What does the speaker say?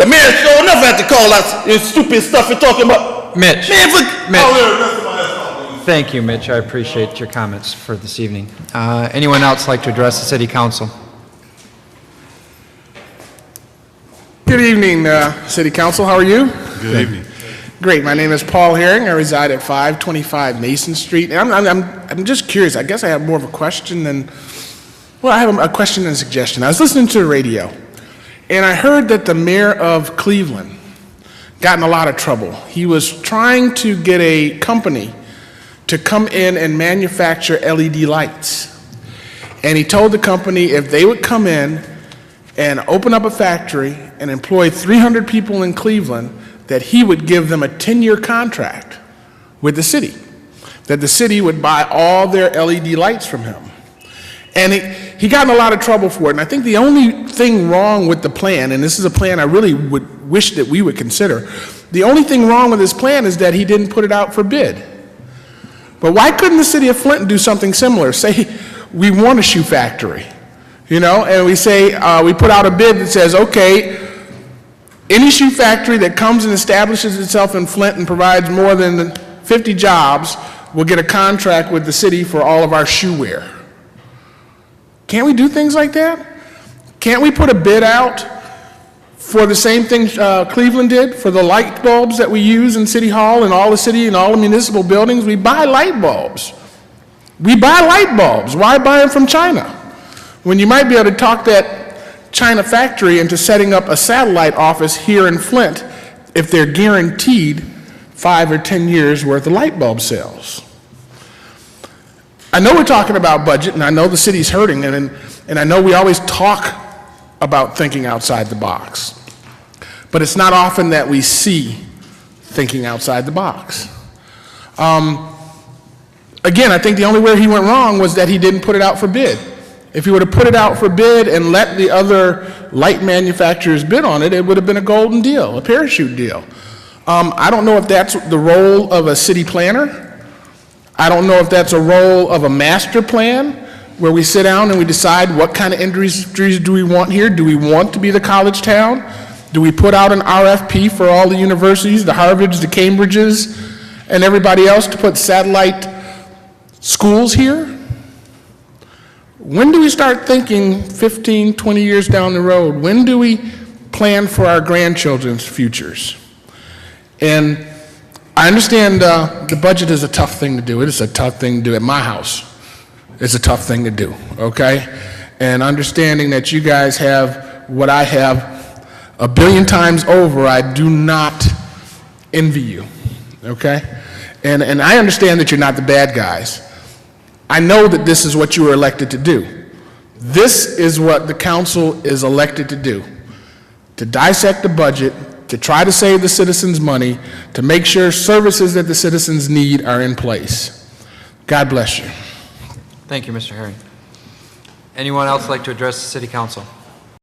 mayor sure enough have to call out this stupid stuff you're talking about. Mitch. Man, Thank you, Mitch. I appreciate your comments for this evening. Anyone else like to address the City Council? Good evening, City Council. How are you? Good evening. Great. My name is Paul Herring. I reside at 525 Mason Street. And I'm just curious. I guess I have more of a question than, well, I have a question and a suggestion. I was listening to the radio, and I heard that the mayor of Cleveland got in a lot of trouble. He was trying to get a company to come in and manufacture LED lights. And he told the company if they would come in and open up a factory and employ 300 people in Cleveland, that he would give them a 10-year contract with the city, that the city would buy all their LED lights from him. And he got in a lot of trouble for it. And I think the only thing wrong with the plan, and this is a plan I really would wish that we would consider, the only thing wrong with this plan is that he didn't put it out for bid. But why couldn't the city of Flint do something similar? Say we want a shoe factory, you know, and we say, we put out a bid that says, okay, any shoe factory that comes and establishes itself in Flint and provides more than 50 jobs will get a contract with the city for all of our shoe wear. Can't we do things like that? Can't we put a bid out for the same thing Cleveland did for the light bulbs that we use in City Hall and all the city and all the municipal buildings? We buy light bulbs. We buy light bulbs. Why buy them from China when you might be able to talk that China factory into setting up a satellite office here in Flint if they're guaranteed 5 or 10 years worth of light bulb sales? I know we're talking about budget, and I know the city's hurting, and I know we always talk about thinking outside the box. But it's not often that we see thinking outside the box. Again, I think the only way he went wrong was that he didn't put it out for bid. If he would have put it out for bid and let the other light manufacturers bid on it, it would have been a golden deal, a parachute deal. I don't know if that's the role of a city planner. I don't know if that's a role of a master plan where we sit down and we decide what kind of industries do we want here. Do we want to be the college town? Do we put out an RFP for all the universities, the Harvards, the Cambridges, and everybody else to put satellite schools here? When do we start thinking 15, 20 years down the road? When do we plan for our grandchildren's futures? And I understand the budget is a tough thing to do. It is a tough thing to do at my house. It's a tough thing to do, okay? And understanding that you guys have what I have a billion times over, I do not envy you, okay? And I understand that you're not the bad guys. I know that this is what you were elected to do. This is what the council is elected to do, to dissect the budget, to try to save the citizens money, to make sure services that the citizens need are in place. God bless you. Thank you, Mr. Herring. Anyone else like to address the City Council?